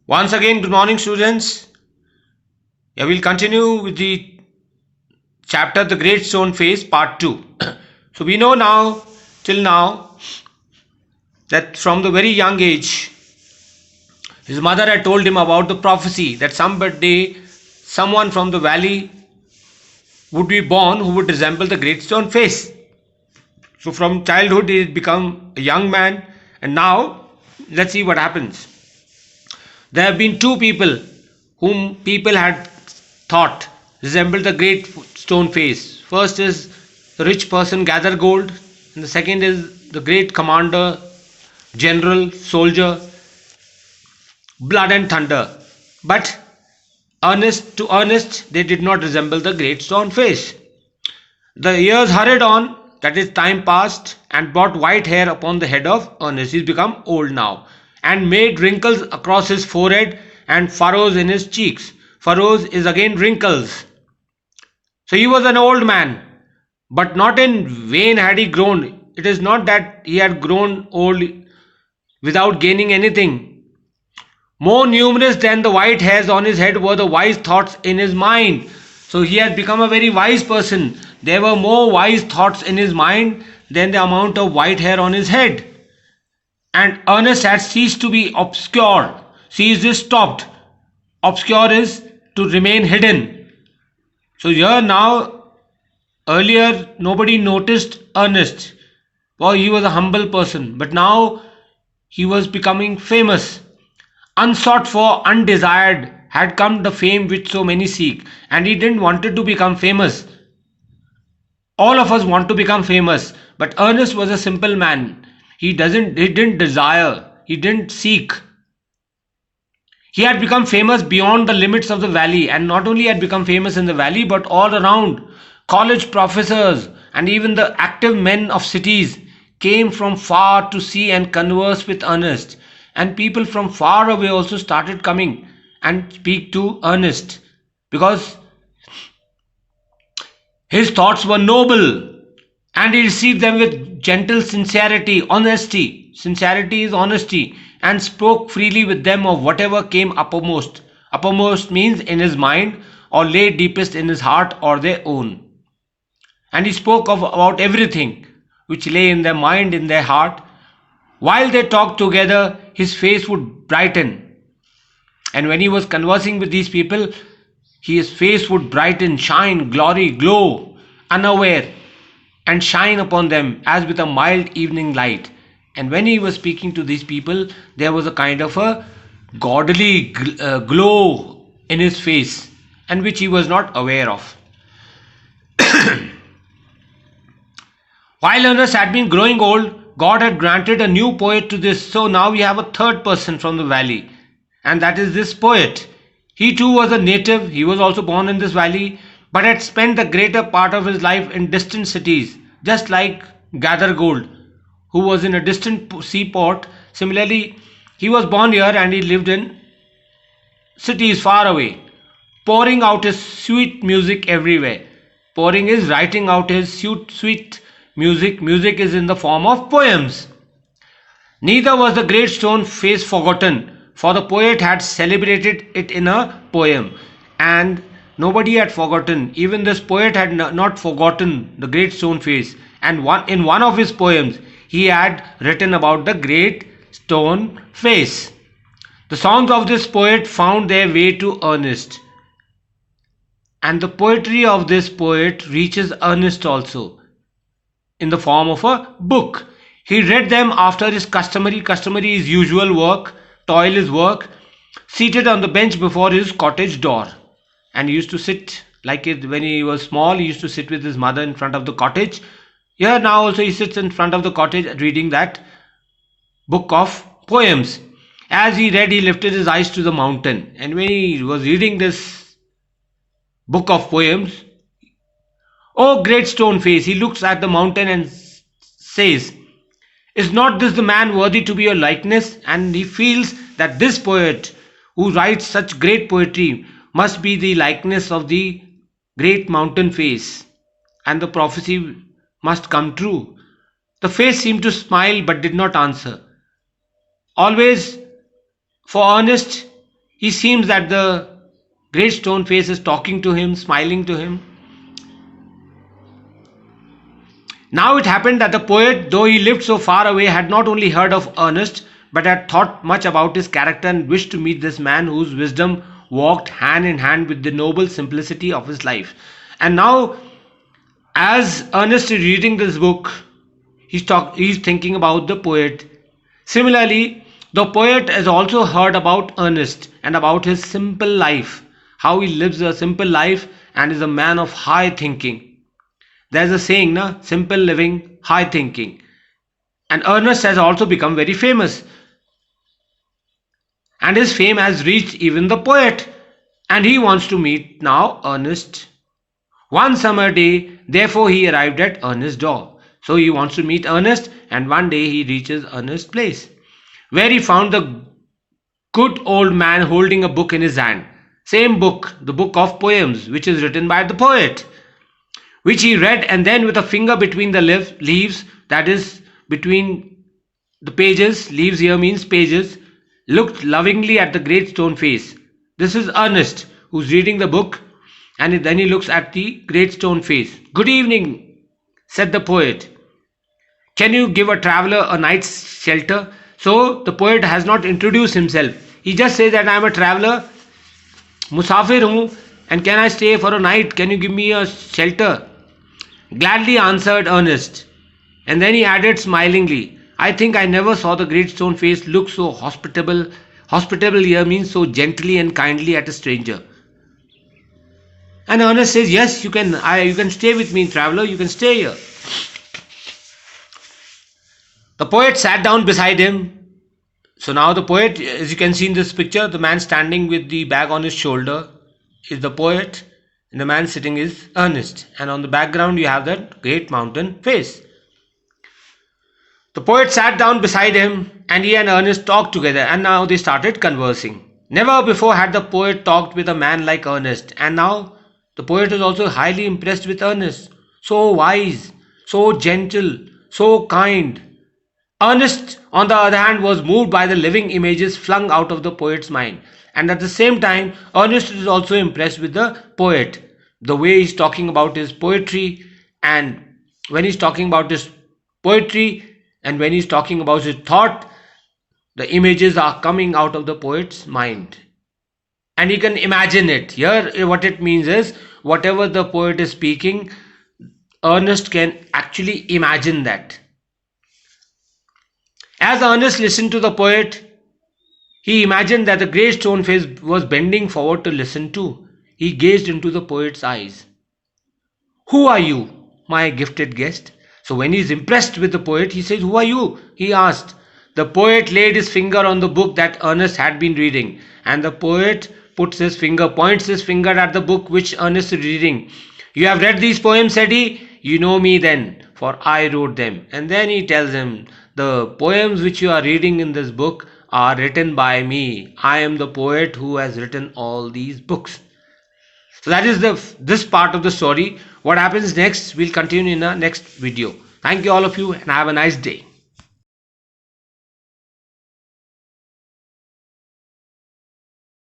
Once again, good morning, students. Yeah, we'll continue with the chapter The Great Stone Face, Part 2. So, we know now, till now, that from the very young age, his mother had told him about the prophecy that someday someone from the valley would be born who would resemble the Great Stone Face. So, from childhood, he had become a young man, and now, let's see what happens. There have been two people whom people had thought resembled the great stone face. First is the rich person gather gold, and the second is the great commander, general, soldier, blood and thunder. But Ernest, they did not resemble the great stone face. The years hurried on, that is, time passed, and brought white hair upon the head of Ernest. He's become old now, and made wrinkles across his forehead and furrows in his cheeks. Furrows is again wrinkles. So he was an old man, but not in vain had he grown. It is not that he had grown old without gaining anything. More numerous than the white hairs on his head were the wise thoughts in his mind. So he had become a very wise person. There were more wise thoughts in his mind than the amount of white hair on his head. And Ernest had ceased to be obscure. Ceased is stopped. Obscure is to remain hidden. So here now, earlier nobody noticed Ernest. Well, he was a humble person. But now he was becoming famous. Unsought for, undesired had come the fame which so many seek. And he didn't want to become famous. All of us want to become famous. But Ernest was a simple man. He didn't desire. He didn't seek. He had become famous beyond the limits of the valley, and not only had become famous in the valley, but all around. College professors and even the active men of cities came from far to see and converse with Ernest, and people from far away also started coming and speak to Ernest because his thoughts were noble, and he received them with gentle sincerity, honesty. Sincerity is honesty, and spoke freely with them of whatever came uppermost. Uppermost means in his mind, or lay deepest in his heart or their own. And he spoke about everything which lay in their mind, in their heart. While they talked together, his face would brighten. And when he was conversing with these people, his face would brighten, shine, glory, glow, unaware, and shine upon them as with a mild evening light. And when he was speaking to these people, there was a kind of a godly glow in his face, and which he was not aware of. While Ernest had been growing old, God had granted a new poet to this. So now we have a third person from the valley, and that is this poet. He too was a native. He was also born in this valley, but had spent the greater part of his life in distant cities, just like Gathergold, who was in a distant seaport. Similarly, he was born here and he lived in cities far away, pouring out his sweet music everywhere. Pouring is writing out his sweet music. Music is in the form of poems. Neither was the great stone face forgotten, for the poet had celebrated it in a poem, and nobody had forgotten. Even this poet had not forgotten the great stone face, and in one of his poems he had written about the great stone face. The songs of this poet found their way to Ernest, and the poetry of this poet reaches Ernest also in the form of a book. He read them after his customary is usual work, toil is work, seated on the bench before his cottage door. And he used to sit like it when he was small. He used to sit with his mother in front of the cottage. Here now also he sits in front of the cottage reading that book of poems. As he read, he lifted his eyes to the mountain, and when he was reading this book of poems, "Oh great stone face," he looks at the mountain and says, "Is not this the man worthy to be your likeness?" And he feels that this poet who writes such great poetry must be the likeness of the great mountain face, and the prophecy must come true. The face seemed to smile but did not answer. Always, for Ernest, He seems that the great stone face is talking to him, smiling to him. Now it happened that the poet, though he lived so far away, had not only heard of Ernest, but had thought much about his character and wished to meet this man whose wisdom walked hand in hand with the noble simplicity of his life. And now, as Ernest is reading this book, he's thinking about the poet. Similarly, the poet has also heard about Ernest and about his simple life, how he lives a simple life and is a man of high thinking. There's a saying, na, simple living, high thinking. And Ernest has also become very famous. And his fame has reached even the poet. And he wants to meet now Ernest. One summer day, therefore, he arrived at Ernest's door. So he wants to meet Ernest, and one day he reaches Ernest's place, where he found the good old man holding a book in his hand. Same book, the book of poems, which is written by the poet, which he read, and then with a finger between the leaves, that is between the pages, leaves here means pages, looked lovingly at the great stone face. This is Ernest who's reading the book, and then he looks at the great stone face. Good evening, said the poet. Can you give a traveler a night's shelter? So the poet has not introduced himself. He just says that I am a traveler, musafir hu, and can I stay for a night? Can you give me a shelter? Gladly answered Ernest. And then he added smilingly, I think I never saw the great stone face look so hospitable. Hospitable here means so gently and kindly at a stranger. And Ernest says, yes, you can stay with me, traveler, you can stay here. The poet sat down beside him. So now the poet, as you can see in this picture, the man standing with the bag on his shoulder is the poet, and the man sitting is Ernest. And on the background you have that great mountain face. The poet sat down beside him, and he and Ernest talked together, and now they started conversing. Never before had the poet talked with a man like Ernest, and now the poet is also highly impressed with Ernest. So wise, so gentle, so kind. Ernest, on the other hand, was moved by the living images flung out of the poet's mind. And at the same time, Ernest is also impressed with the poet, the way he's talking about his poetry, and when he's talking about his poetry and when he's talking about his thought, the images are coming out of the poet's mind. And he can imagine it. Here, what it means is, whatever the poet is speaking, Ernest can actually imagine that. As Ernest listened to the poet, he imagined that the great stone face was bending forward to listen too. He gazed into the poet's eyes. Who are you, my gifted guest? So when he is impressed with the poet, he says, who are you? He asked. The poet laid his finger on the book that Ernest had been reading, and the poet points his finger at the book which Ernest is reading. You have read these poems, said he. You know me then, for I wrote them. And then he tells him, the poems which you are reading in this book are written by me. I am the poet who has written all these books. So that is this part of the story. What happens next, we'll continue in the next video. Thank you all of you, and have a nice day.